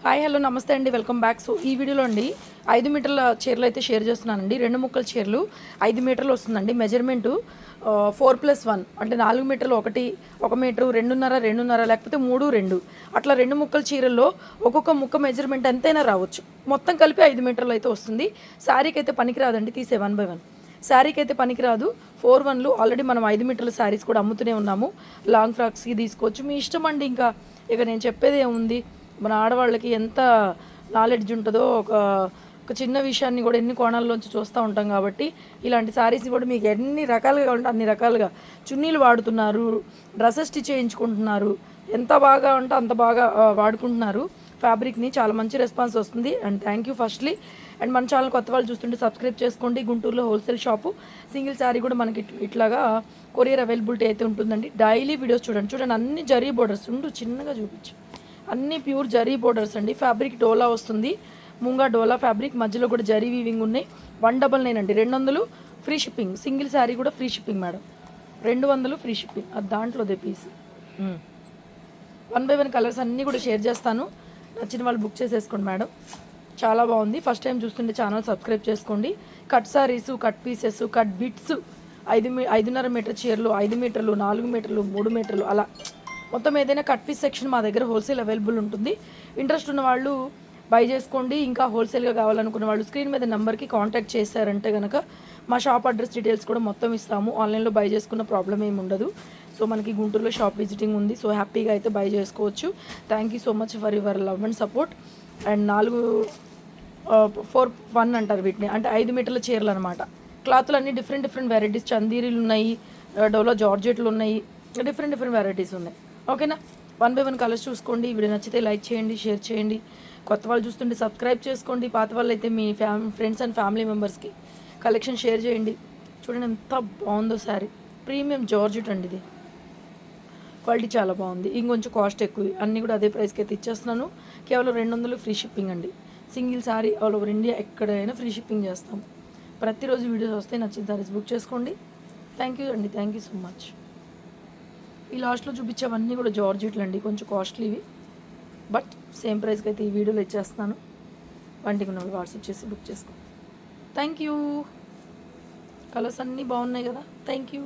Hi hello నమస్తే అండి, welcome back. So ఈ వీడియోలో అండి 5 మీటర్ల చీరలు అయితే షేర్ చేస్తున్నానండి. 2 ముక్కల చీరలు 5 మీటర్లు వస్తుందండి. మెజర్మెంటు 4+1 అంటే 4 మీటర్లు, 1 మీటరు, 2.5 లేకపోతే 3, 2 అట్లా 2 ముక్కల చీరల్లో ఒక్కొక్క ముక్క మెజర్మెంట్ ఎంతైనా రావచ్చు. మొత్తం కలిపి 5 మీటర్లు అయితే వస్తుంది. శారీకి అయితే పనికిరాదండి, తీసే 1 by 1 శారీకి అయితే పనికిరాదు. 4/1 ఆల్రెడీ మనం 5 మీటర్ల శారీస్ కూడా అమ్ముతూనే ఉన్నాము. లాంగ్ ఫ్రాక్స్కి తీసుకోవచ్చు, మీ ఇష్టం అండి. ఇక నేను చెప్పేది ఏముంది, మన ఆడవాళ్ళకి ఎంత నాలెడ్జ్ ఉంటుందో ఒక చిన్న విషయాన్ని కూడా ఎన్ని కోణాల్లోంచి చూస్తూ ఉంటాం. కాబట్టి ఇలాంటి శారీస్ని కూడా మీకు ఎన్ని రకాలుగా ఉంటే అన్ని రకాలుగా చున్నీలు వాడుతున్నారు, డ్రెస్సెస్ స్టిచ్ చేయించుకుంటున్నారు, ఎంత బాగా ఉంటే అంత బాగా వాడుకుంటున్నారు ఫ్యాబ్రిక్ని. చాలా మంచి రెస్పాన్స్ వస్తుంది and thank you firstly. And మన ఛానల్ కొత్త వాళ్ళు చూస్తుంటే సబ్స్క్రైబ్ చేసుకోండి. గుంటూరులో హోల్సేల్ షాపు, సింగిల్ శారీ కూడా మనకి ఇట్లాగా కొరియర్ అవైలబిలిటీ అయితే ఉంటుందండి. డైలీ వీడియోస్ చూడండి అన్ని జరీ బోర్డర్స్ చిన్నగా చూపించు, అన్నీ ప్యూర్ జరీ బోర్డర్స్ అండి. ఫ్యాబ్రిక్ డోలా వస్తుంది, ముంగా డోలా ఫ్యాబ్రిక్, మధ్యలో కూడా జరీ వీవింగ్ ఉన్నాయి. 199 అండి, 200 ఫ్రీ షిప్పింగ్. సింగిల్ శారీ కూడా free shipping madam, 200 free shipping. అది దాంట్లోదే పీస్. 1 by 1 కలర్స్ అన్నీ కూడా షేర్ చేస్తాను, నచ్చిన వాళ్ళు బుక్ చేసేసుకోండి మేడం. చాలా బాగుంది. ఫస్ట్ టైం చూస్తుంటే ఛానల్ సబ్స్క్రైబ్ చేసుకోండి. Cut saris, cut pieces, cut bits, 5.5 metre చీరలు, 5 మీటర్లు, 4 మీటర్లు, 3 మీటర్లు అలా మొత్తం ఏదైనా కట్ పీస్ సెక్షన్ మా దగ్గర హోల్సేల్ అవైలబుల్ ఉంటుంది. ఇంట్రెస్ట్ ఉన్న వాళ్ళు బై చేసుకోండి. ఇంకా హోల్సేల్గా కావాలనుకున్న వాళ్ళు స్క్రీన్ మీద నెంబర్కి కాంటాక్ట్ చేశారంటే కనుక మా షాప్ అడ్రస్ డీటెయిల్స్ కూడా మొత్తం ఇస్తాము. ఆన్లైన్లో బై చేసుకున్న ప్రాబ్లం ఏమి ఉండదు. సో మనకి గుంటూరులో షాప్ విజిటింగ్ ఉంది, సో హ్యాపీగా అయితే బై చేసుకోవచ్చు. Thank you so much for your love and support. And 4/1 అంటారు వీటిని, అంటే 5 మీటర్ల చీరలు అనమాట. క్లాత్లు అన్నీ డిఫరెంట్ వెరైటీస్, చందీరీలు ఉన్నాయి, డోలో జార్జెట్లు ఉన్నాయి, డిఫరెంట్ వెరైటీస్ ఉన్నాయి. ఓకేనా, 1 by 1 కలర్స్ చూసుకోండి. వీడియో నచ్చితే లైక్ చేయండి, షేర్ చేయండి. కొత్త వాళ్ళు చూస్తుంటే సబ్స్క్రైబ్ చేసుకోండి. పాత వాళ్ళు అయితే మీ ఫ్రెండ్స్ అండ్ ఫ్యామిలీ మెంబర్స్కి కలెక్షన్ షేర్ చేయండి. చూడండి ఎంత బాగుందో శారీ, ప్రీమియం జార్జెట్ అండి. ఇది క్వాలిటీ చాలా బాగుంది, ఇంకొంచెం కాస్ట్ ఎక్కువ. అన్నీ కూడా అదే ప్రైస్కి అయితే ఇచ్చేస్తున్నాను. కేవలం 200 ఫ్రీ షిప్పింగ్ అండి. Single sari all over India ఎక్కడైనా ఫ్రీ షిప్పింగ్ చేస్తాం. ప్రతిరోజు వీడియోస్ వస్తే నచ్చిన శారీస్ బుక్ చేసుకోండి. థ్యాంక్ యూ అండి, థ్యాంక్ యూ సో మచ్. ఈ లాస్ట్లో చూపించేవన్నీ కూడా జార్జెట్లు అండి, కొంచెం కాస్ట్లీవి, బట్ సేమ్ ప్రైస్కి అయితే ఈ వీడియోలో ఇచ్చేస్తున్నాను. వంటికి ఉన్న వాట్సాప్ చేసి బుక్ చేసుకోండి. Thank you. కలర్స్ అన్నీ బాగున్నాయి కదా, థ్యాంక్ యూ.